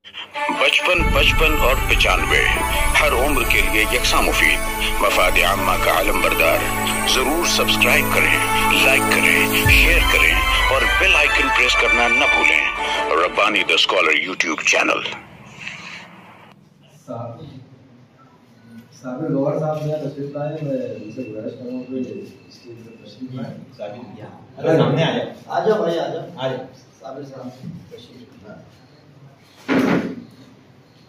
बचपन, 55 और 95 हर उम्र के लिए यकसा मुफीद। मफाद आम्मा का आलम बरदार। जरूर सब्सक्राइब करें, लाइक करें, शेयर करें और बेल आइकन प्रेस करना न भूलें। Rabbani the scholar YouTube channel. Sabir Gauhar साहब यहाँ तशरीफ लाए, मैं उनसे गुजारिश करूँगा कि स्टेज पर तशरीफ लाएं। साबिर यहाँ सामने आ जाओ भाई, आ जाओ साबिर साहब तशरीफ लाएं।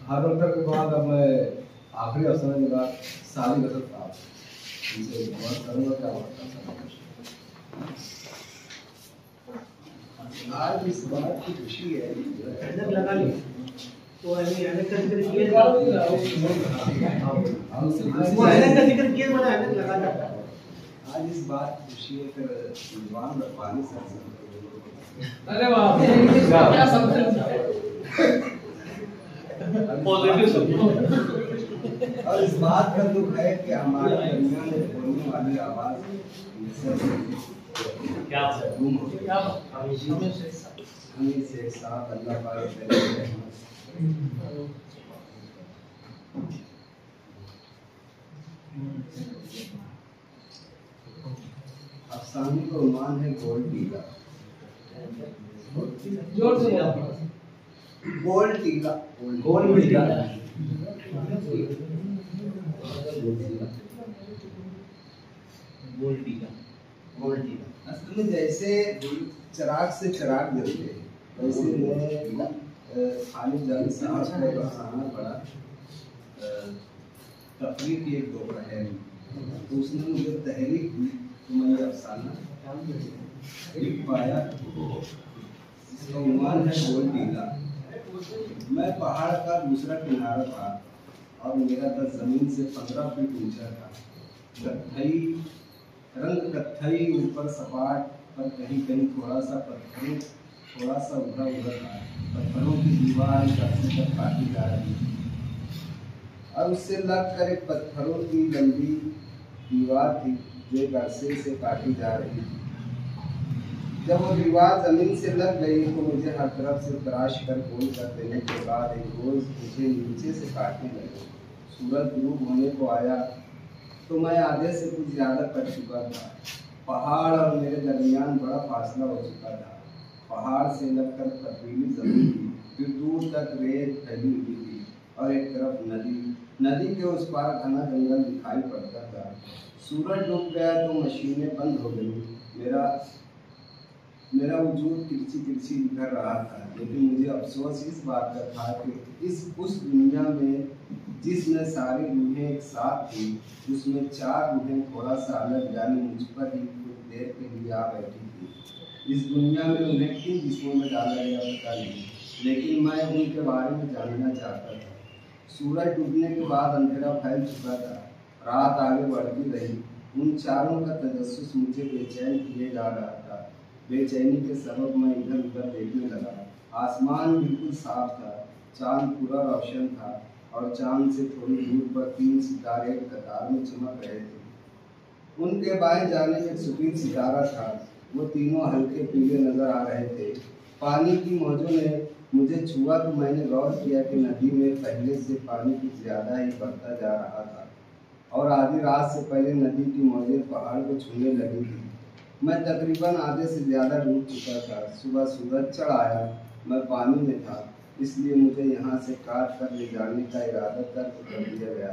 हर वक्त के बाद अब मैं आखिरी अवसर के बाद साबिर असद साहब उनसे गुजारिश करूँगा क्या आज इस बात की खुशी है लगा ली तो का जिक्र किया आज इस बात की खुशी है फिर विद्वान रब्बानी साहब। अरे वाह क्या और इस बात का दुख है कि हमारे दरमियान में बोलने वाली आवाज क्या हमें से साथ अल्लाह पाक अफसाने का उन्वान है गोल्ड टीका। जोर से गोल्ड टीका, गोल्ड टीका, गोल्ड टीका, गोल्ड टीका। असल में जैसे चिराग से चिराग जलते वैसे मैं खालिद जानी साहब को अफसाना पढ़ा तफरीक की एक दो है तो उसने मुझे तहरीक दी तो मैं ये अफसाना लिख पाया। इसका उन्वान है गोल्ड टीका। मैं पहाड़ का दूसरा किनारा था और मेरा दस जमीन से 15 फीट ऊंचा था। कत्थई रंग, कत्थई ऊपर सपाट पर कहीं कहीं थोड़ा सा पत्थरों थोड़ा सा उभरा उभरा था। पत्थरों की दीवार तक काटी जा रही थी और उससे लग कर एक पत्थरों की लंबी दीवार थी जो एक अरसे से काटी जा रही थी। जब वो दीवार जमीन से लग गई तो मुझे हर तरफ से तराश कर गोल कर देने के बाद एक रोज मुझे नीचे से काटने लगे। सूरज ग्रूब होने को आया तो मैं आधे से कुछ ज्यादा कर चुका था। पहाड़ और मेरे दरमियान बड़ा फासला हो चुका था। पहाड़ से लगकर पथरीली जमीन थी, फिर दूर तक रेत फैली हुई थी और एक तरफ नदी। नदी के उस पार घना जंगल दिखाई पड़ता था। सूरज डूब गया तो मशीनें बंद हो गई। मेरा वजूद तिरछी तिरछी दिख रहा था, लेकिन मुझे अफसोस इस बात का था कि उस दुनिया में जिसमें सारी रूहें एक साथ थी उसमें 4 रूहें थोड़ा सा अलग यानी मुझ पर ही कुछ देर के लिए आ बैठी थी। इस दुनिया में उन्हें किन जिस्मों में डाला गया पता नहीं, लेकिन मैं उनके बारे में जानना चाहता था। सूरज डूबने के बाद अंधेरा फैल चुका था, रात आगे बढ़ती रही। उन चारों का तजस्सुस मुझे बेचैन किए जा रहा था। बेचैनी के सबब मैं इधर उधर देखने लगा। आसमान बिल्कुल साफ था, चांद पूरा रोशन था और चांद से थोड़ी दूर पर 3 सितारे एक कतार में चमक रहे थे। उनके बाएं जाने एक सफेद सितारा था, वो तीनों हल्के पीले नजर आ रहे थे। पानी की मौजों ने मुझे छुआ तो मैंने गौर किया कि नदी में पहले से पानी कुछ ज्यादा ही बढ़ता जा रहा था और आधी रात से पहले नदी की मौजें पहाड़ को छूने लगी थी। मैं तकरीबन आधे से ज़्यादा डूब चुका था। सुबह सूरज चढ़ आया, मैं पानी में था, इसलिए मुझे यहाँ से काट कर ले जाने का इरादा कर दिया गया।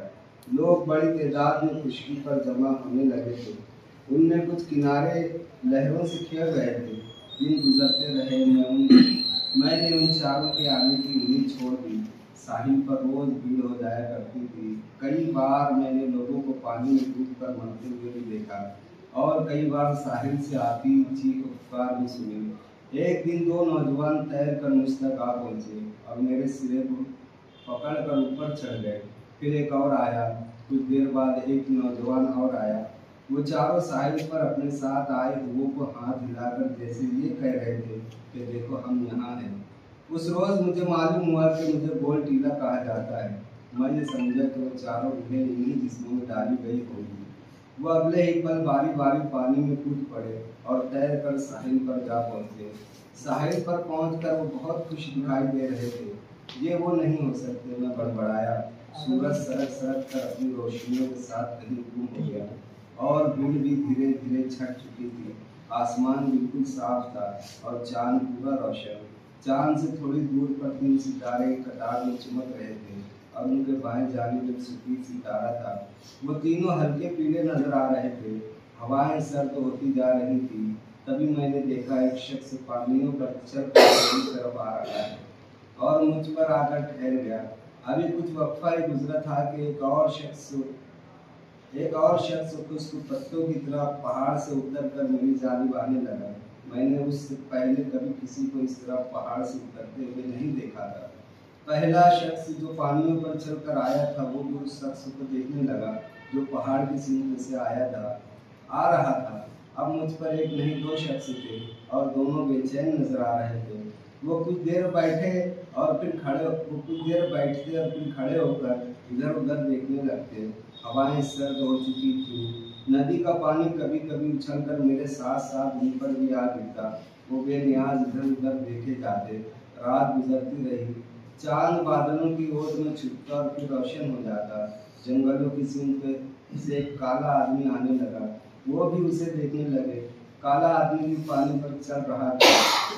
लोग बड़ी तादाद में खुशकी पर जमा होने लगे थे। उनमें कुछ किनारे लहरों से खेल रहे थे। दिन गुजरते रहे, मैंने उन चारों के आने की उम्मीद छोड़ दी। साहिल पर रोज भीड़ हो जाया करती थी। कई बार मैंने लोगों को पानी में डूब कर मरते हुए भी देखा और कई बार साहिल से आती चीख पुकार भी सुनी। एक दिन 2 नौजवान तैर कर मुझ तक आ पहुँचे और मेरे सिरे को पकड़ कर ऊपर चढ़ गए। फिर एक और आया। कुछ देर बाद एक नौजवान और आया। वो चारों साहिल पर अपने साथ आए हुओं को हाथ हिलाकर जैसे ये कह रहे थे कि देखो हम यहाँ हैं। उस रोज़ मुझे मालूम हुआ कि मुझे गोल्ड टीला कहा जाता है। मैंने समझा कि वो चारों रूहें इन्हीं जिस्मों में डाली गई होगी। वो अगले ही पल बारी बारी पानी में कूद पड़े और तैर कर साहिल पर जा पहुँचे। साहिल पर पहुँचकर वो बहुत खुश दिखाई दे रहे थे। ये वो नहीं हो सकते, मैं बड़बड़ाया। सूरज सरक सरक कर अपनी रोशनियों के साथ कहीं गुम हो गया और भीड़ भी धीरे धीरे छट चुकी थी। आसमान बिल्कुल साफ था और चांद पूरा रोशन। चांद से थोड़ी दूर पर 3 सितारे कतार में चमक रहे थे और उनके बाएं जानिब एक सफेद सितारा था। वो तीनों हल्के पीले नजर आ रहे थे। हवाएं सर्द होती जा रही थी। तभी मैंने देखा एक शख्स पानियों पर चल कर मेरी तरफ आ रहा है और मुझ पर आकर ठहर गया। अभी कुछ वक्फा ही गुजरा था कि एक और शख्स उसको पत्तों की तरह पहाड़ से उतर कर मेरी जानिब आने लगा। मैंने उससे पहले कभी किसी को इस तरह पहाड़ से उतरते हुए नहीं देखा था। पहला शख्स जो पानियों पर चलकर आया था वो भी उस शख्स को देखने लगा जो पहाड़ की सीढ़ी से आ रहा था। अब मुझ पर एक नहीं 2 शख्स थे और दोनों बेचैन नजर आ रहे थे। वो कुछ देर बैठते और फिर खड़े होकर इधर उधर देखने लगते। हवाएं सर्द हो चुकी थी। नदी का पानी कभी कभी उछलकर मेरे साथ साथ उन पर भी आ गिरता। वो बेनियाज इधर उधर देखे जाते। रात गुजरती रही। चांद बादलों की ओर में छुपता और फिर रोशन हो जाता। जंगलों की सीम पे से एक काला आदमी आने लगा। वो भी उसे देखने लगे। काला आदमी भी पानी पर चल रहा था।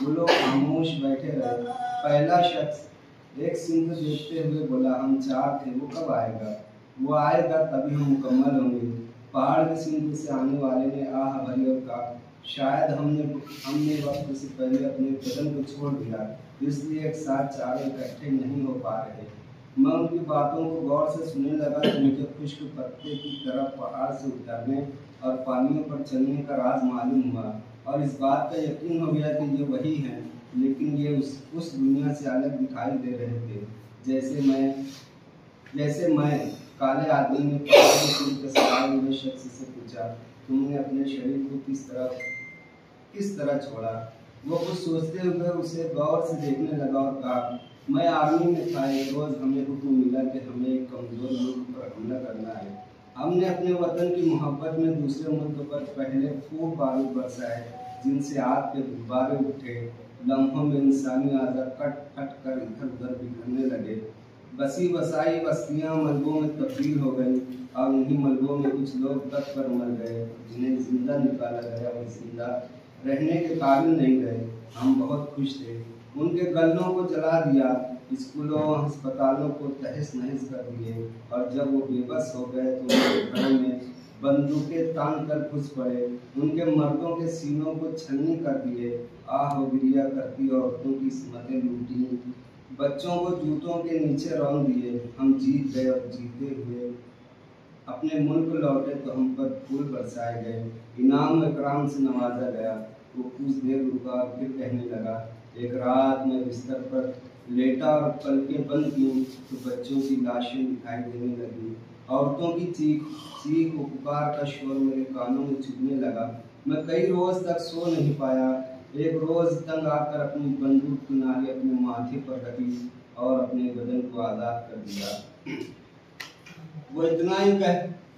वो लोग खामोश बैठे रहे। पहला शख्स एक सिंह देखते हुए बोला, हम 4 थे, वो कब आएगा? वो आएगा तभी हम मुकम्मल होंगे। पहाड़ के सिंह से आने वाले ने आह भरी और कहा, शायद हमने वक्त से पहले अपने बदन को छोड़ दिया, इसलिए एक साथ चारों इकट्ठे नहीं हो पा रहे। मैं उनकी बातों को गौर से सुनने लगा तो मुझे खुश्क पत्ते की तरफ पहाड़ से उतरने और पानियों पर चलने का राज मालूम हुआ और इस बात का यकीन हो गया कि ये वही हैं, लेकिन ये उस दुनिया से अलग दिखाई दे रहे थे जैसे मैं। काले आदमी ने पहाड़ के सवाल हुए शख्स से पूछा, तुमने अपने शरीर को किस तरह छोड़ा? वो कुछ सोचते हुए उसे गौर से देखने लगा और कहा, मैं आर्मी में था। एक रोज हमें हुक्म मिला कि हमें एक कमजोर मुल्क पर हमला करना है। हमने अपने वतन की मोहब्बत में दूसरे मुल्क पर पहले खूब बारूद बरसाए जिनसे आग के गुब्बारे उठे। लम्हों में इंसानी आज़ा कट कट कर इधर उधर बिखरने लगे। बसी बसाई बस्तियां मलबों में तब्दील हो गई और उन्हीं मलबों में कुछ लोग तक पर मर गए। जिन्हें जिंदा निकाला गया वो जिंदा रहने के काबिल नहीं रहे। हम बहुत खुश थे। उनके गल्लों को जला दिया, स्कूलों अस्पतालों को तहस नहस कर दिए और जब वो बेबस हो गए तो उनके घरों में बंदूकें तान कर घुस पड़े। उनके मर्दों के सीनों को छलनी कर दिए। आह गिरिया करती औरतों की सिमतें लूटी। बच्चों को जूतों के नीचे रौंद दिए। हम जीत गए और जीते हुए अपने मुल्क लौटे तो हम पर फूल बरसाए गए, इनाम इकराम से नवाजा गया। वो कुछ देर रुका और फिर कहने लगा, एक रात मैं बिस्तर पर लेटा और पलकें बंद की तो बच्चों की लाशें दिखाई देने लगी। औरतों की चीख व पुकार का शोर मेरे कानों में चुभने लगा। मैं कई रोज तक सो नहीं पाया। एक रोज तंग आकर अपनी बंदूक की नाली अपने माथे पर रखी और अपने बदन को आज़ाद कर दिया। वो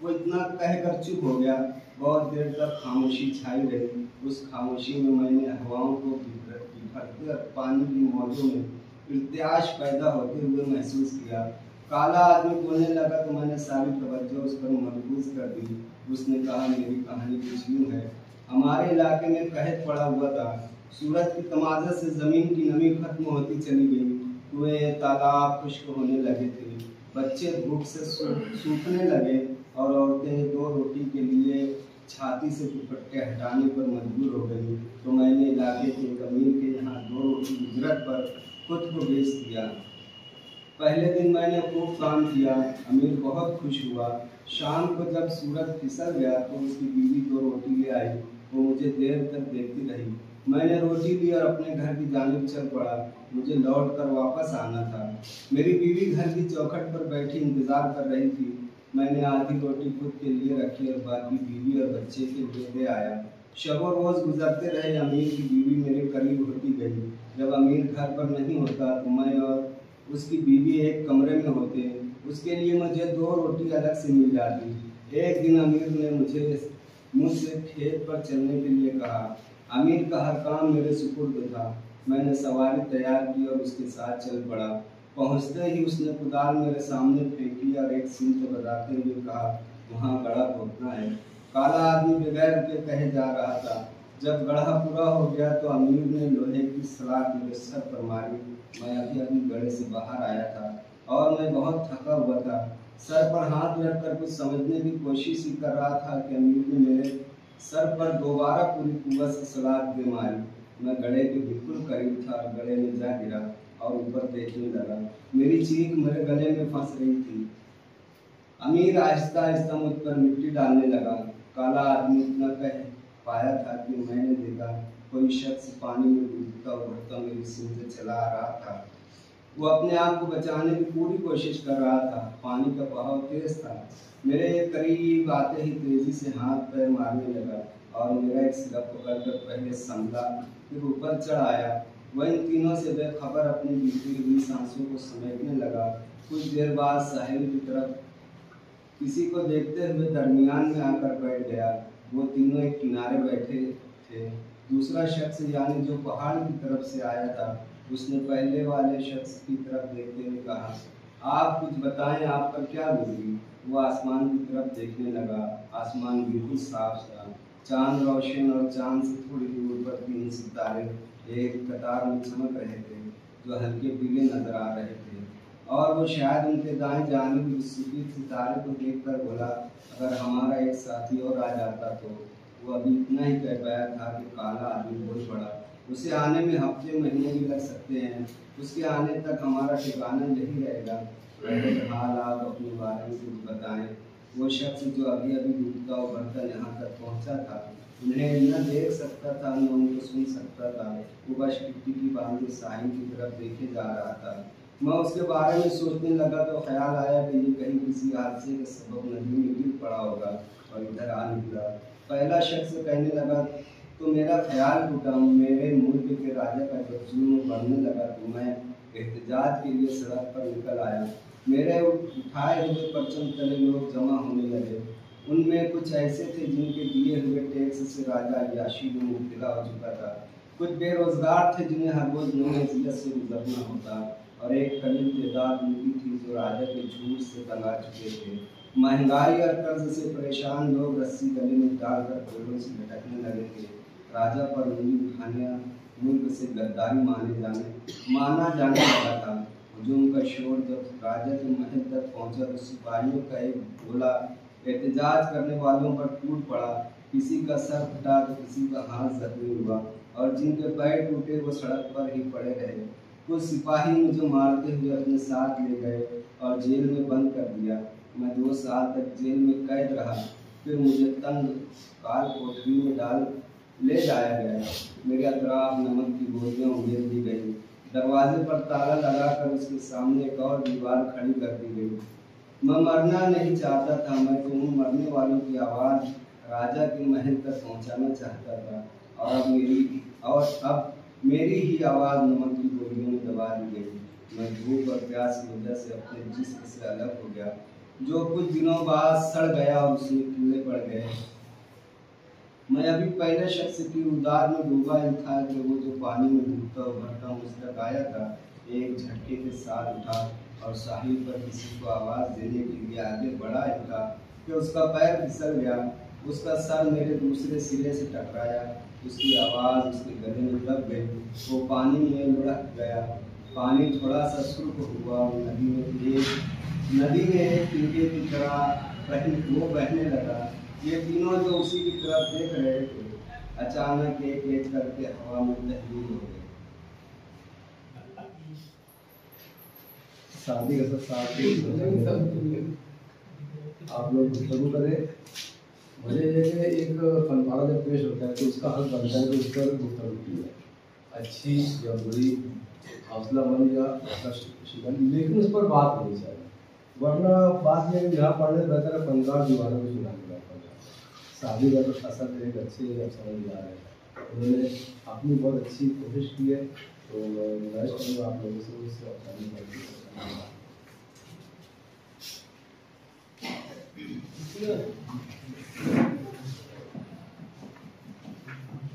इतना कहकर चुप हो गया। बहुत देर तक खामोशी छाई रही। उस खामोशी में मैंने हवाओं को बिखरते और पानी की मौजों में इर्तियाश पैदा होते हुए महसूस किया। काला आदमी बोलने लगा तो मैंने सारी तवज्जो उस पर मरकूज कर दी। उसने कहा, मेरी कहानी कुछ यूँ है। हमारे इलाके में कहत पड़ा हुआ था। सूरज की तमाज़त से ज़मीन की नमी खत्म होती चली गई। कुएं तालाब खुश्क होने लगे थे। बच्चे भूख से सूखने लगे और औरतें 2 रोटी के लिए छाती से दुपट्टे हटाने पर मजबूर हो गई। तो मैंने इलाके के एक अमीर के यहाँ 2 रोटी उजरत पर खुद को बेच दिया। पहले दिन मैंने खूब काम किया। अमीर बहुत खुश हुआ। शाम को जब सूरज फिसल गया तो उसकी बीवी 2 रोटी ले आई। वो मुझे देर तक देखती रही। मैंने रोटी ली और अपने घर की जानिब चल पड़ा। मुझे लौट कर वापस आना था। मेरी बीवी घर की चौखट पर बैठी इंतजार कर रही थी। मैंने आधी रोटी खुद के लिए रखी और बाकी बीवी और बच्चे के लिए ले आया। शबो रोज गुजरते रहे। अमीर की बीवी मेरे करीब होती गई। जब अमीर घर पर नहीं होता तो मैं और उसकी बीवी एक कमरे में होते। उसके लिए मुझे 2 रोटी अलग से मिल जाती। एक दिन अमीर ने मुझसे खेत पर चलने के लिए कहा। अमीर का हर काम मेरे सुपुर्द था। मैंने सवारी तैयार की और उसके साथ चल पड़ा। पहुंचते ही उसने कुदाल मेरे सामने फेंकी और एक सिंह को बताते हुए कहा, वहाँ गड़ा खोदना है। काला आदमी बगैर रुके कहे जा रहा था। जब गड्ढा पूरा हो गया तो अमीर ने लोहे की सलाख मेरे सर पर मारी। मैं अभी अभी गड्ढे से बाहर आया था और मैं बहुत थका हुआ था। सर पर हाथ रखकर कुछ समझने की कोशिश ही कर रहा था कि अमीर ने मेरे सर पर दोबारा पूरी कुव्वत से सलाख दे मारी। मैं गड्ढे के बिल्कुल करीब था और गड्ढे में जा गिरा और ऊपर देखने लगा। मेरी चीख मेरे गले में फंस रही थी। अमीर आहिस्ता आहिस्ता मुझ पर मिट्टी डालने लगा। काला आदमी इतना कह पाया था कि मैंने देखा कोई शख्स पानी में डूबता उड़ता मेरी सीने से चला आ रहा था। वो अपने आप को बचाने की पूरी कोशिश कर रहा था। पानी का बहाव तेज था। मेरे करीब आते ही तेजी से हाथ पैर मारने लगा और मेरा एक सिर पकड़कर पहले संभला, फिर ऊपर चढ़ आया। वह इन तीनों से बेखबर अपनी बीती हुई सांसों को समेटने लगा। कुछ देर बाद साहिल की तरफ किसी को देखते हुए दरमियान में आकर बैठ गया। वो तीनों एक किनारे बैठे थे। दूसरा शख्स यानी जो पहाड़ की तरफ से आया था, उसने पहले वाले शख्स की तरफ देखते हुए कहा, आप कुछ बताएं, आप पर क्या गुजरी? वो आसमान की तरफ देखने लगा। आसमान बिल्कुल साफ था। चांद रोशन और चांद से थोड़ी दूर पर 3 सितारे एक कतार में चमक रहे थे, जो हल्के पीले नजर आ रहे थे। और वो शायद उनके दाएं जानिब विस्फोटित सितारे को देखकर बोला, अगर हमारा एक साथी और आ जाता तो। वो अभी इतना ही कह पाया था कि काला आदमी बोल पड़ा, उसे आने में हफ्ते महीने भी लग सकते हैं। उसके आने तक हमारा ठिकाना यही रहेगा। हाल आप अपने बारे में कुछ बताएं। वो शख्स जो अभी अभी डूबता उभरता यहाँ तक पहुँचा था, उन्हें न देख सकता था न उनको सुन सकता था। वो बस टिकटिकी बांधे साहिल की तरफ देखे जा रहा था। मैं उसके बारे में सोचने लगा तो ख्याल आया कि ये कहीं किसी हादसे के सबब नदी में गिर पड़ा होगा और इधर आ निकला। पहला शख्स कहने लगा तो मेरा ख्याल टूटा। मेरे मुल्क के राजा का जब जुल्म बढ़ने लगा तो मैं एहतजाज के लिए सड़क पर निकल आया। मेरे उठाए हुए परचम तले लोग जमा होने लगे। उनमें कुछ ऐसे थे जिनके दिए हुए टैक्स से राजा याशी में मुब्तला हो चुका था। कुछ बेरोजगार थे जिन्हें हर रोज नौजियत से गुजरना होता, और एक कलील तादाद उनकी थी जो राजा के झूठ से तंगा चुके थे। महंगाई और कर्ज से परेशान लोग रस्सी गले में डालकर पेड़ों से भटकने लगे थे। राजा पर उंगली उठाने मुल्क से गद्दारी माना जाने लगा था। हुजूम का शोर जब राजा के महल तक पहुंचा तो सिपाहियों का एक गोला एहतजाज करने वालों पर टूट पड़ा। किसी का सर फटा तो किसी का हाथ जख्मी हुआ और जिनके पैर टूटे वो सड़क पर ही पड़े रहे। कुछ सिपाही मुझे मारते हुए अपने साथ ले गए और जेल में बंद कर दिया। मैं 2 साल तक जेल में कैद रहा। फिर मुझे तंग काल कोठरी में डाल ले जाया गया। मेरे अतराफ नमक की गोलियां उड़ेल दी गई। दरवाजे पर ताला लगाकर उसके सामने एक और दीवार खड़ी कर दी गई। मैं मरना नहीं चाहता था। मैं तो उन मरने वालों की आवाज़ राजा के महल तक पहुंचाना चाहता था, और अब मेरी ही आवाज़ नमक की गोलियों में दबा दी गई। मैं भूख और प्यास की वजह से अपने जिस्म से अलग हो गया, जो कुछ दिनों बाद सड़ गया और उसमें कीड़े पड़ गए। मैं अभी पहले शख्स की उदार में डूबा ही था कि वो जो पानी में डूबता उभरता मुझ तक आया था। एक झटके के साथ उठा और साहिल पर किसी को आवाज़ देने के लिए आगे बढ़ा ही था कि उसका पैर फिसल गया। उसका सर मेरे दूसरे सिरे से टकराया। उसकी आवाज़ उसके गले में दब गई। वो पानी में लुढ़क गया। पानी थोड़ा सा सुर्ख हुआ और नदी में एक टीके की तरह वो बहने लगा। ये तीनों जो उसी की तरफ देख रहे थे, अचानक एक एक करके हवा में तहलील हो गए। शादी का सब आप लोग शुरू करें। मुझे एक फनपारा जब पेश होता है तो उसका हक बनता है कि उस पर गुफ्तगू की जाए, अच्छी या बुरी, हौसलामंद या शिकन, लेकिन उस पर बात होनी चाहिए। वरना बात में यहाँ पढ़ने बेहतर है फनकार दीवारों को सुनाने का। शादी का तो असर एक अच्छे समझ में आ रहे हैं। उन्होंने अपनी बहुत अच्छी कोशिश की है, तो मैं गुजारिश करूँगा आप लोगों से उससे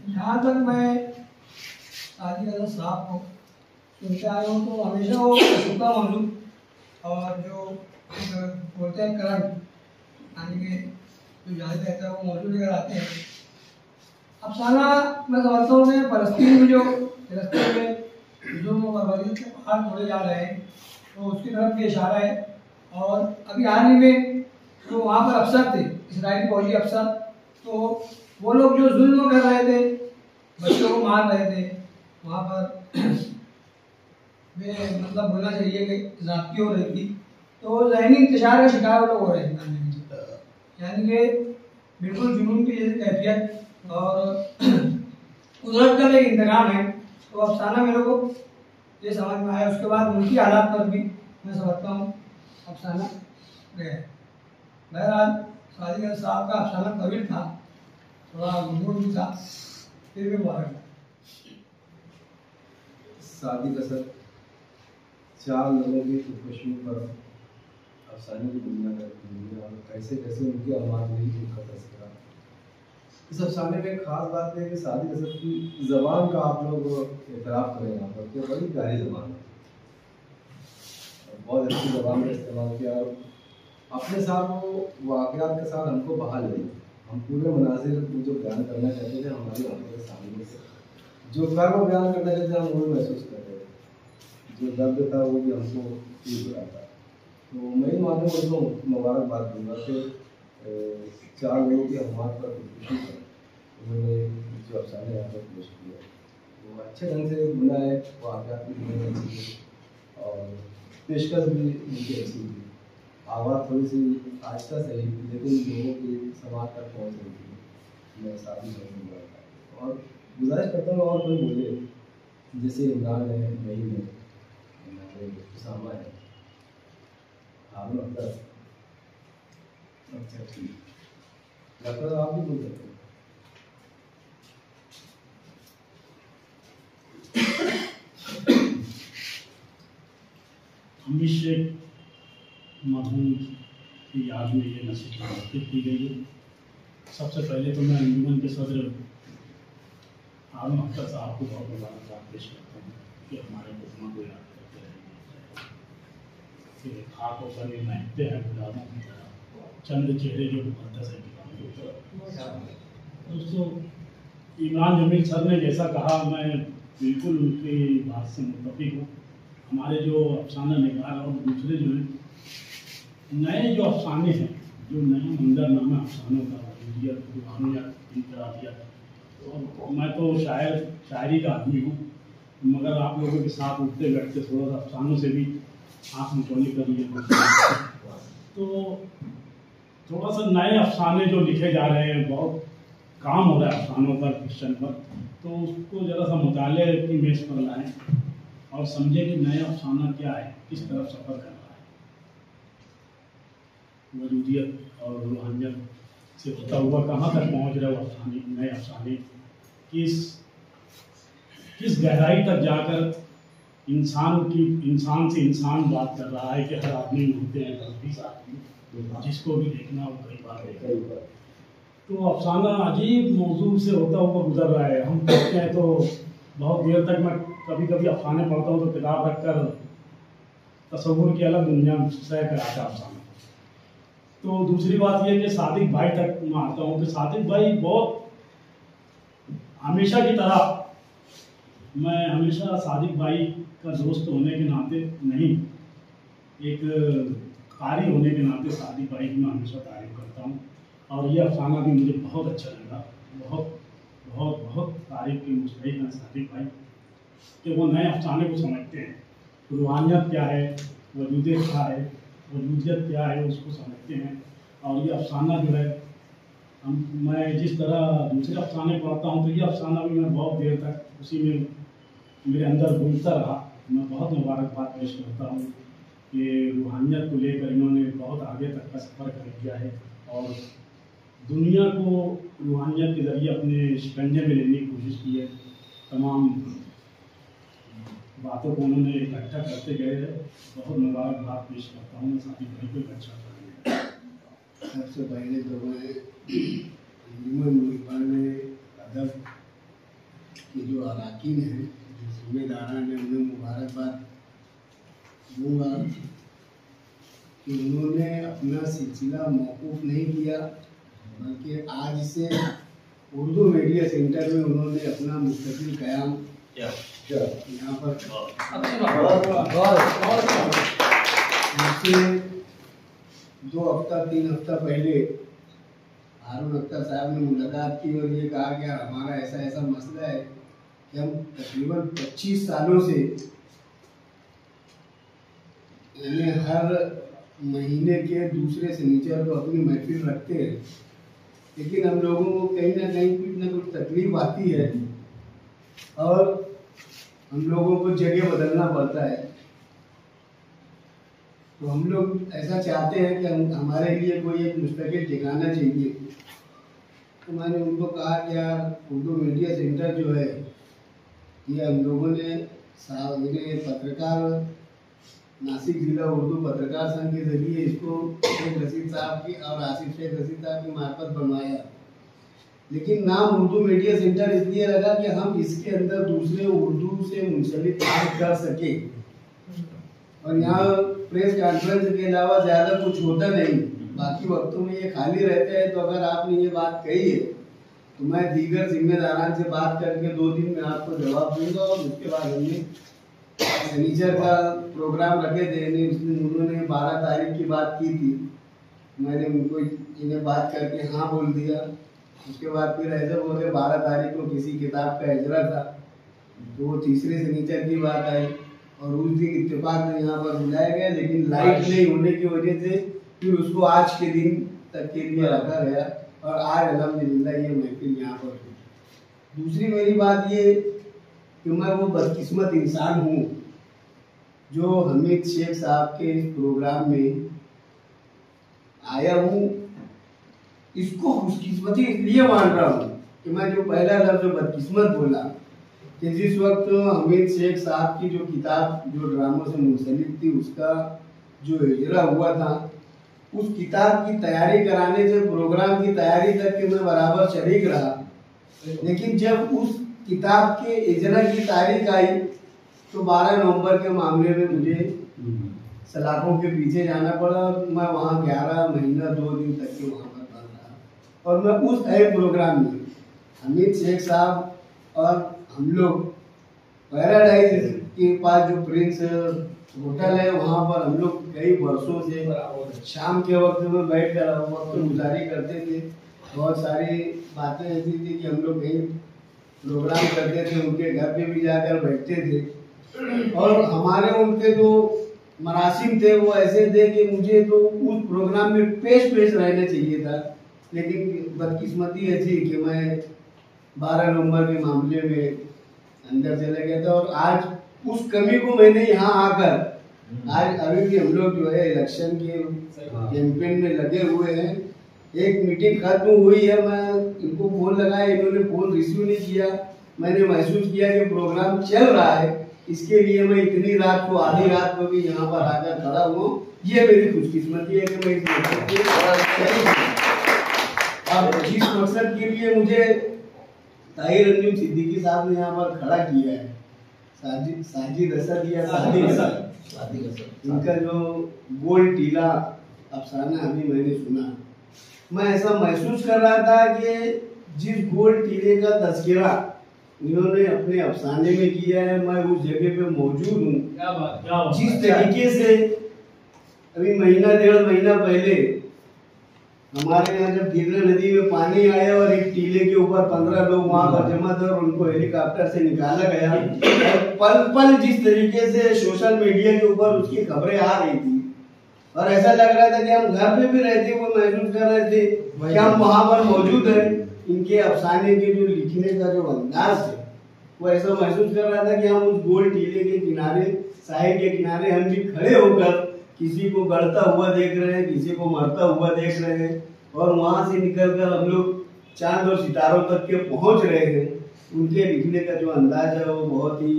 जहाँ तक मैं शादी का साफ हूँ, सुनते आए हूँ तो हमेशा वो सुखा मौजूद और जो बोलते हैं करंट यानी कि जो याद रहता है वो मौजूद लेकर आते हैं। अफसाना मैं समझता हूँ कि फलस्तीन में जो फिलिस्तीन में जो बर्बादी के पहाड़ तोड़े जा रहे हैं तो उसकी तरफ भी इशारा है। और अभी हाल ही में जो वहाँ पर अफसर थे, इसराइली फौजी अफसर, तो वो लोग जो जुल्म कर रहे थे, बच्चों को मार रहे थे वहाँ पर वे मतलब बोलना चाहिए कि ज़्यादती हो रही थी, तो ज़हनी इंतशार का शिकार वो लोग हो रहे हैं। यानी कि बिल्कुल जुनून की जैसी कैफियत और कुदरत का एक इंतकाम है। तो अफसाना मेरे को ये समझ में आया। उसके बाद उनकी हालात पर भी मैं समझता हूँ अफसाना गया। बहरहाल सादिक असद साहब का अफसाना तवील था, थोड़ा गुनगुन भी था, फिर भी मुबारक। सादिक असद 4 लोगों की खुदकुशी पर अफसाने की दुनिया और कैसे कैसे उनकी आवाज़ नहीं उनका तस्करा। इस अफसाने में खास बात है कि सादिक असद की ज़बान का आप लोग एतराफ़ करें यहाँ पर, तो बड़ी प्यारी ज़बान है, बहुत अच्छी ज़बान का इस्तेमाल किया और अपने साथ वो वाक़यात के साथ हमको बहा ले। हम पूरे मनाज़िर जो बयान करना चाहते थे हमारी आंखों के सामने से, जो कर्म बयान करना चाहते थे हम वो महसूस कर रहे थे, जो दर्द था वो भी हमको फील हो रहा था। तो मैं ही माध्यम उनको मुबारकबाद दूँगा कि 4 लोगों की हमारे पर खुशी है, उन्होंने जो अफसाने यहाँ पर पेश किया वो अच्छे ढंग से बुनाए, वाक़यात भी बुनाए अच्छी थी और पेशकश भी उनकी अच्छी थी। आवाज़ थोड़ी सी आहिस्ता सही लेकिन लोगों की समाज तक पहुँच रही थी। मैं साथ ही कहूँगा और गुजारिश करता हूँ और कोई बोले, जैसे इमरान है, नईम है, हमारे उसामा है, हारून अख्तर। अच्छा ठीक, डॉक्टर आप भी बोल सकते हैं। हमीश शेख मरहूम की याद में ये नसीहत मुनक़िद की गई है। सबसे पहले तो मैं अंजुमन के सदर हारून अख्तर साहब को बहुत मुबारकबाद पेश करता हूँ कि हमारे हुक्मा को याद करते रहेंगे कि खाकों पर ये महकते हैं गुलाबों की तरह चंद चेहरे जो मुक़द्दस है दोस्तों। इमरान जमील सर ने जैसा कहा मैं बिल्कुल उनकी बात से मुत्तफ़िक़ हूँ। हमारे जो अफसाना निगार और दूसरे जो हैं नए जो अफसाने हैं, जो नया मंजरनामा अफसानों का वजूदियत, रूहानियत, इंफरादियत, और मैं तो शायरी का आदमी हूँ, मगर आप लोगों के साथ उठते बैठते थोड़ा सा अफसानों से भी आँख मिचौली कर लिए तो थोड़ा सा नए अफसाने जो लिखे जा रहे हैं, बहुत काम हो रहा है अफसानों पर, क्वेश्चन पर, तो उसको ज़रा सा मुताले की मेज़ पर लाएँ और समझे कि नया अफसाना क्या है, किस तरफ सफ़र कर रहा है। वजूदियत और रूहानियत से होता हुआ कहाँ तक पहुँच रहे वो अफसाने, नए अफसाने किस गहराई तक जाकर इंसान से इंसान बात कर रहा है कि हर आदमी में होते हैं 10-20 आदमी, जिसको भी देखना हो कई बार। तो अफसाना अजीब मौजू से होता हुआ गुजर रहा है। हम पढ़ते हैं तो बहुत देर तक, मैं कभी कभी अफसाने पढ़ता हूँ तो किताब रखकर तसव्वुर की अलग दुनिया में सह कर आता अफसाना। तो दूसरी बात यह कि सादिक भाई तक मैं आता हूँ कि सादिक भाई बहुत हमेशा की तरह, मैं हमेशा सादिक भाई का दोस्त होने के नाते नहीं, एक कारी होने के नाते सादिक भाई की मैं हमेशा तारीफ करता हूँ। और ये अफसाना भी मुझे बहुत अच्छा लगा, बहुत बहुत बहुत तारीफ की मुस्तहिक हैं सादिक भाई कि वो नए अफसाने को समझते हैं, रूहानियत क्या है, वजूदियत क्या है, वजूदियत क्या है, उसको समझते हैं। और ये अफसाना जो है, मैं जिस तरह दूसरे अफसाने पढ़ता हूँ तो ये अफसाना भी मैं बहुत देर तक उसी में मेरे अंदर घूमता रहा। मैं बहुत मुबारकबाद पेश करता हूँ कि रूहानियत को लेकर इन्होंने बहुत आगे तक का सफ़र कर दिया है और दुनिया को रूहानियत के ज़रिए अपने शिकंजे में लेने की कोशिश की है। तमाम बातों को उन्होंने इकट्ठा करते गए हैं। बहुत मुबारकबाद पेश करता हूँ मैं सादिक भाई को, अच्छा करेंगे। सबसे पहले तो मैं अदब के जो अरकान हैं, जिम्मेदारान ने उन्हें मुबारकबाद दूंगा कि उन्होंने अपना सिलसिला मौकूफ नहीं किया, बल्कि आज से उर्दू मीडिया सेंटर में उन्होंने अपना मुस्तकिल क़याम यहाँ पर मुझसे 2 हफ्ता 3 हफ्ता पहले हारून अख्तर साहब ने मुलाकात की और ये कहा कि हमारा ऐसा ऐसा मसला है कि हम तकरीबन 25 सालों से यानी हर महीने के दूसरे शनिचर को अपनी महफिल रखते हैं, लेकिन हम लोगों को कहीं ना कहीं कुछ ना कुछ तकलीफ आती है और हम लोगों को जगह बदलना पड़ता है। तो हम लोग ऐसा चाहते हैं कि हमारे लिए कोई एक मुस्तकिल ठिकाना चाहिए। तो मैंने उनको कहा कि यार उर्दू मीडिया सेंटर जो है ये हम लोगों ने पत्रकार नासिक जिला उर्दू पत्रकार संघ के जरिए इसको शेख रशीद साहब की और आसिफ शेख रशीद साहब की मार्फत बनवाया, लेकिन नाम उर्दू मीडिया सेंटर इसलिए लगा कि हम इसके अंदर दूसरे उर्दू से मुंसलिक काम कर सके। और यहाँ प्रेस कॉन्फ्रेंस के अलावा ज़्यादा कुछ होता नहीं, बाकी वक्तों में ये खाली रहता है। तो अगर आपने ये बात कही है तो मैं दीगर जिम्मेदारान से बात करके 2 दिन में आपको जवाब दूंगा। और उसके बाद हमने शनिचर का प्रोग्राम रखे थे, उन्होंने 12 तारीख की बात की थी, मैंने उनको इन्हें बात करके हाँ बोल दिया। उसके बाद फिर ऐसा बोल के 12 तारीख को किसी किताब का इजरा था, तो वो तीसरे शनिचर की बात आई और उस दिन इत्तेफाक में यहाँ पर बुलाया गया, लेकिन लाइट नहीं होने की वजह से फिर उसको आज के दिन तक के लिए रखा गया और आज अल्हम्दुलिल्लाह ये महफिल यहाँ पर हुई। दूसरी मेरी बात ये कि मैं वो बदकिस्मत इंसान हूँ जो हमीद शेख साहब के इस प्रोग्राम में आया हूँ। इसको खुशकिस्मती इसलिए मान रहा हूँ कि मैं जो पहला लफ्ज़ बदकिस्मत बोला कि जिस वक्त हमीद शेख साहब की जो किताब जो ड्रामों से मुंसलिक थी उसका जो इजरा हुआ था, उस किताब की तैयारी कराने से प्रोग्राम की तैयारी तक के मैं बराबर शरीक रहा। लेकिन जब उस किताब के इजरा की तारीख आई तो 12 नवंबर के मामले में मुझे सलाखों के पीछे जाना पड़ा और मैं वहाँ 11 महीना 2 दिन तक के वहाँ पर बंद रहा। और मैं उस अहम प्रोग्राम में हमीद शेख साहब और हम लोग पैराडाइज के पास जो प्रिंस होटल है वहाँ पर हम लोग कई वर्षों से शाम के वक्त में बैठ कर वक्त गुजारी करते थे। बहुत सारी बातें ऐसी थी कि हम लोग कहीं प्रोग्राम करते थे, उनके घर पे भी जाकर बैठते थे और हमारे उनके जो मरासिम थे वो ऐसे थे कि मुझे तो उस प्रोग्राम में पेश रहना चाहिए था, लेकिन बदकिस्मती ऐसी कि मैं 12 नवंबर के मामले में अंदर चले गया था। और आज उस कमी को मैंने यहाँ आकर आज अभी भी हम लोग जो है इलेक्शन के कैंपेन में लगे हुए हैं। एक मीटिंग खत्म हुई है, मैं इनको फोन लगाया, इन्होंने फोन रिसीव नहीं किया। मैंने महसूस किया कि प्रोग्राम चल रहा है, इसके लिए मैं इतनी रात को आधी रात को भी यहाँ पर आकर खड़ा हूँ। ये मेरी खुशकिस्मती है कि मैं इस मकसद के जिस मकसद के लिए मुझे ताहिर अंजुम सिद्दीकी साहब ने यहाँ पर खड़ा किया है, साजिद असद या सादिक असद, इनका जो गोल टीला अफसाना अभी मैंने सुना, मैं ऐसा महसूस कर रहा था कि जिस गोल टीले का तस्करा इन्होंने अपने अफसाने में किया है, मैं उस जगह पे मौजूद हूँ। जिस तरीके से अभी 1.5 महीना पहले हमारे यहाँ जब गिरना नदी में पानी आया और एक टीले के ऊपर 15 लोग वहां पर जमा थे और उनको हेलीकॉप्टर से निकाला गया, और पल पल जिस तरीके से सोशल मीडिया के ऊपर उसकी खबरें आ रही थी और ऐसा लग रहा था कि हम घर पे भी रहते वो महसूस कर रहे थे कि हम वहां पर मौजूद हैं। इनके अफसाने के जो लिखने का जो अंदाज है वो ऐसा महसूस कर रहा था कि हम उस गोल टीले के किनारे, साहिल के किनारे हम भी खड़े होकर किसी को गढ़ता हुआ देख रहे हैं, किसी को मरता हुआ देख रहे हैं और वहां से निकलकर हम लोग चांद और सितारों तक के पहुंच रहे हैं। उनके लिखने का जो अंदाज है वो बहुत ही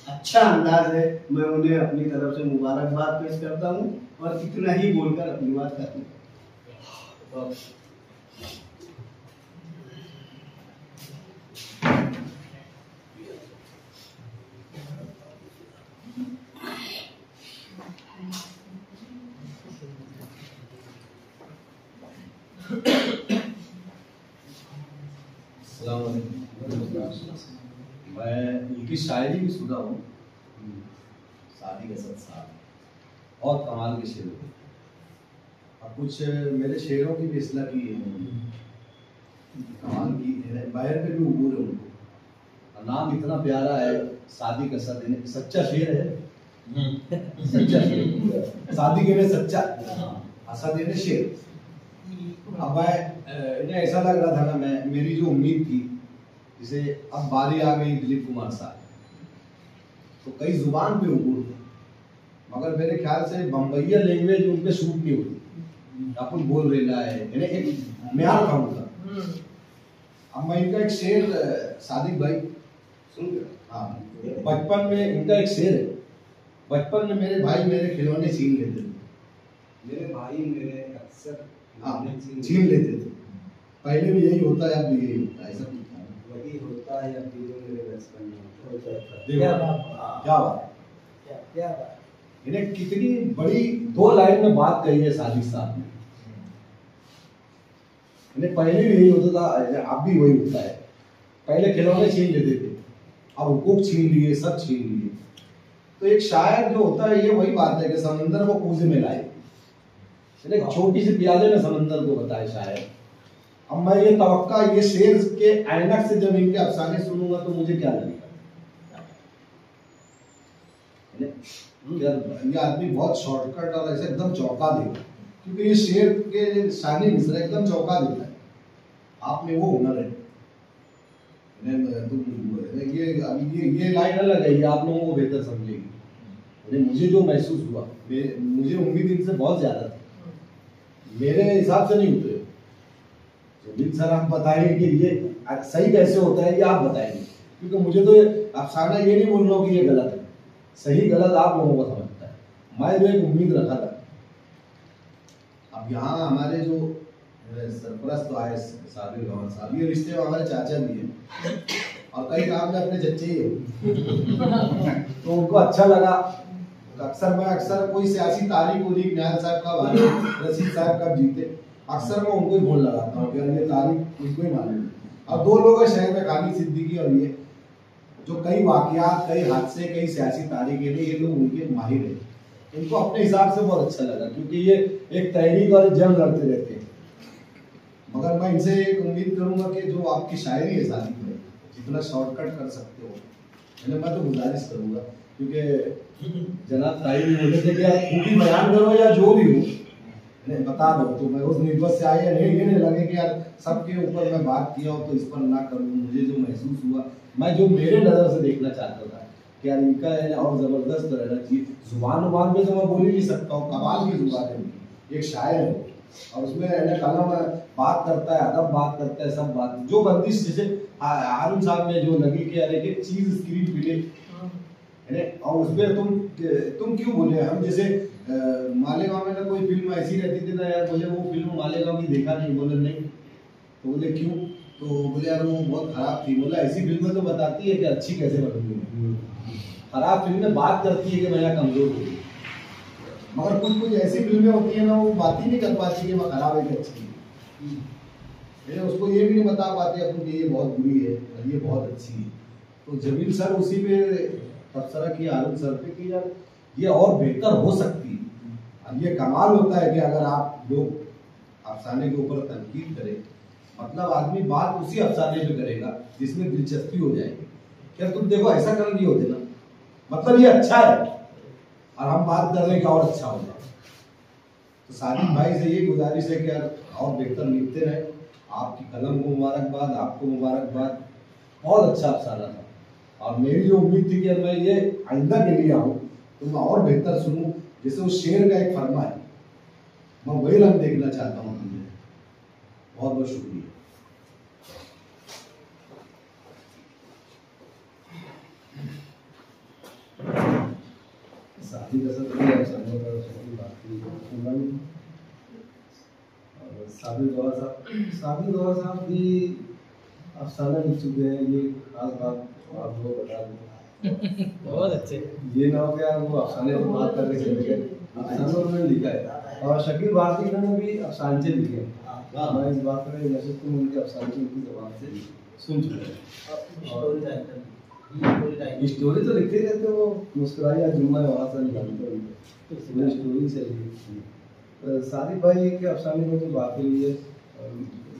अच्छा अंदाज है। मैं उन्हें अपनी तरफ से मुबारकबाद पेश करता हूँ और इतना ही बोलकर अपनी बात खत्म करता हूँ। मैं इनकी शायरी भी सुना हूँ, सादी के साथ और कमाल के शेर होते। अब कुछ मेरे शेरों की भी इस्लाह की है, कमाल की है, बाहर पे भी उबूर है उनको। नाम इतना प्यारा है, सादी का सच्चा शेर है। सच्चा शेर, सादी के में सच्चा, असद ने शेर। अब मैं इन्हें ऐसा लग रहा था ना, मैं मेरी जो उम्मीद थी, जैसे अब बारी आ गई दिलीप कुमार साहब, तो कई जुबान पे उबूर थे, मगर मेरे ख्याल से बम्बईया लैंग्वेज उन पे सूट नहीं होती। अपन बोल रहा है, इन्हें एक म्यार था उनका। अब मैं इनका एक शेर, सादिक भाई सुन, हाँ, बचपन में इनका एक शेर है, बचपन में मेरे भाई मेरे खिलौने छीन लेते थे। मेरे भाई मेरे अक्सर छीन लेते थे। पहले भी यही होता है, अब भी यही होता है, ऐसा वही होता है अब भी जो मेरे बचपन में होता है। क्या बात, क्या बात। इन्हें कितनी बड़ी 2 लाइन में बात कही है सादिक साहब ने। इन्हें पहले भी यही होता था, अब भी वही होता है। पहले खिलौने छीन लेते थे, अब हुकूक छीन लिए, सब छीन लिए। तो एक शायर जो होता है, ये वही बात है कि समंदर को कूजे में लाए, एक छोटी सी प्याले में समंदर को बताए शायर। अब मैं ये तवक्का, ये शेर के ऐनक से जब इनके अफसाने सुनूंगा तो मुझे क्या लगेगा, ये आदमी बहुत शॉर्टकट और ऐसे एकदम चौंका देगा, क्योंकि ये शेर के शानी मिसरा एकदम चौंका देता है। आप में वो हुनर है। ये लाइन अलग है, ये आप लोगों को बेहतर समझेगी। मुझे जो महसूस हुआ, मुझे उम्मीद इनसे बहुत ज्यादा थी, मेरे हिसाब से नहीं उतरे। जमील सर आप बताएंगे कि ये सही कैसे होता है, ये आप बताएंगे, क्योंकि मुझे तो अफसाना ये नहीं बोल रहा हूँ कि ये गलत है, सही गलत आप लोगों को समझता है। मैं जो एक उम्मीद रखा था, अब यहाँ हमारे जो सरपरस्त तो आए साबिर गंवर साहब, ये रिश्ते में हमारे चाचा भी हैं और कई काम में अपने चच्चे ही हैं। तो उनको अच्छा लगा। अक्सर कोई सियासी तारीख हो रही, न्याय साहब कब आए, रशीद साहब कब जीते, अक्सर मैं उनको ही बोल लगाता हूँ कि ये तारीख उनको ही मालूम है। अब 2 लोग हैं शहर में, खालिद सिद्दीकी और ये, जो कई वाकयात, कई हादसे, कई सियासी तारीखें, ये लोग उनके माहिर हैं। इनको अपने हिसाब से बहुत अच्छा लगा, क्योंकि ये एक तहरीक और जंग लड़ते रहते हैं। मगर मैं इनसे एक उम्मीद करूंगा कि जो आपकी शायरी है सादिक में, जितना शॉर्टकट कर सकते हो, मैं तो गुजारिश करूंगा, क्योंकि जनाब ताहिर भी बोले थे कि आप खूबी बयान करो या जो भी हो बता दो, तो मैं उस निस्बत से आया, ये नहीं लगे कि यार सबके ऊपर मैं बात किया हो तो इस पर ना करूँ। मुझे जो महसूस हुआ, मैं जो मेरे नज़र से देखना चाहता था कि यार इनका है और ज़बरदस्त रहना चाहिए। जुबान में तो मैं बोल ही नहीं सकता हूँ, कमाल की जुबान है, एक शायर है और उसमें कलम बात करता है, अदब बात करता है, सब बात जो बंदिश जैसे हारून साहब में जो लगी कि यार एक चीज़ स्क्रीन पिले है, और उसमें तुम क्यों बोले। हम जैसे मालेगांव में ना कोई फिल्म ऐसी रहती थी ना यार, मुझे वो फिल्म मालेगांव की देखा नहीं, बोले नहीं, तो बोले क्यों, तो बोले यार वो बहुत खराब थी। बोला ऐसी फिल्में तो बताती है कि अच्छी कैसे बनूंगी, खराब फिल्में बात करती है कि मैं यहाँ कमजोर हूँ, मगर कुछ ऐसी फिल्में होती है ना, वो बात ही नहीं कर पाती कि मैं खराब है कि अच्छी है, उसको ये भी नहीं बता पाते अपन कि ये बहुत बुरी है और ये बहुत अच्छी है। तो जमील सर उसी पे तबसरा किया हारून सर पे कि यार ये और बेहतर हो सकती है। अब ये कमाल होता है कि अगर आप लोग अफसाने के ऊपर तनकीद करें, मतलब आदमी बात उसी अफसाने पे करेगा जिसमें दिलचस्पी हो जाएगी। क्या तुम देखो ऐसा कर लिए होते ना, मतलब ये अच्छा है और हम बात कर रहे हैं कि और अच्छा हो जाए। तो सादिक भाई से ये गुजारिश है कि यार और बेहतर लिखते रहे। आपकी कलम को मुबारकबाद, आपको मुबारकबाद, बहुत अच्छा अफसाना था। और मेरी जो उम्मीद थी कि मैं ये आइंदा के लिए आऊँ तो मैं और बेहतर सुनूं, जैसे उस शेर का एक फरमा है, मैं वही रंग देखना चाहता हूँ। बहुत बहुत शुक्रिया। साथी का सब साबिर गौहर साहब भी अफसाना लिख चुके हैं। ये खास बात आप लोग बता दें, बहुत अच्छे। ये ना हो गया वो अफसाने से बात करके चले गए, अफसाना उन्होंने लिखा है और शकील भारती ने भी अफसाने लिखे हैं। मैं इस बात में मैसेज को उनके अफसाने उनकी जबान से सुन चुके हैं। स्टोरी तो लिखते ही रहते, वो मुस्कुराया जुम्मा है वहाँ से निकालते हैं, पूरी स्टोरी से लिखी। सादिक भाई के अफसाने में जो बात हुई है,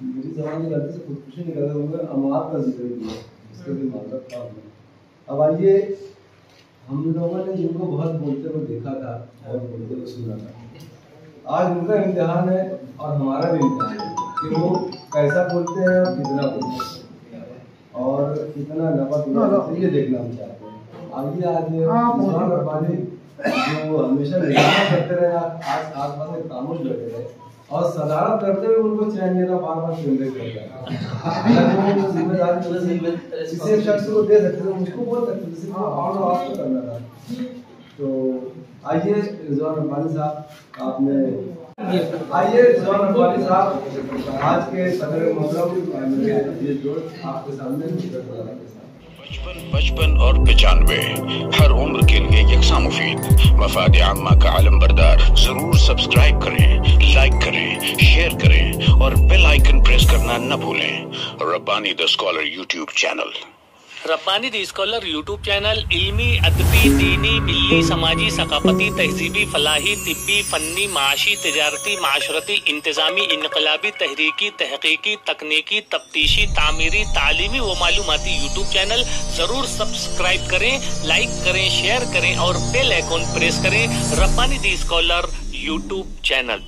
मेरी जबान की गलती से खुदकुशी नहीं कर रहा, उन्होंने अमाद का जिक्र किया, इसके भी माजरत था। अब आइए, हम लोगों ने जिनको बहुत बोलते हुए देखा था और बोलते हुए सुना था, आज उनका इम्तिहान है और हमारा भी इम्तिहान है कि वो कैसा बोलते हैं और कितना बोलते हैं और कितना नफा ये देखना हम चाहते हैं। आइए आज रिजवान रब्बानी जो हमेशा निगरानी करते रहे, आज आसपास में खामोश बैठे रहे और सदारत करते हुए उनको चैन लेना बार बार केंद्रित कर रहा है। जिम्मेदारी किसी एक शख्स को दे सकते थे, मुझको बोल सकते थे, सिर्फ और आपको करना था। तो आइए रिजवान रब्बानी साहब, आपने आज के सदर मोहतरम ये दोस्त आपके सामने 55 और 95 हर उम्र के लिए यकसा मुफीद, मफाद आम्मा का आलम बरदार। जरूर सब्सक्राइब करें, लाइक करें, शेयर करें और बेल आइकन प्रेस करना न भूलें। Rabbani the scholar YouTube channel. Rabbani the scholar YouTube channel इल्मी, अदबी, दीनी, मिल्ली, समाजी, सकाफती, तहजीबी, फलाही, तिब्बी, फन्नी, माशी, तिजारती, माशरती, इंतजामी, इनकलाबी, तहरीकी, तहकीकी, तकनीकी, तफ्तीशी, तामीरी, तालीमी व मालूमाती यूट्यूब चैनल जरूर सब्सक्राइब करें, लाइक करें, शेयर करें और बेल आइकन प्रेस करें। Rabbani the scholar YouTube channel.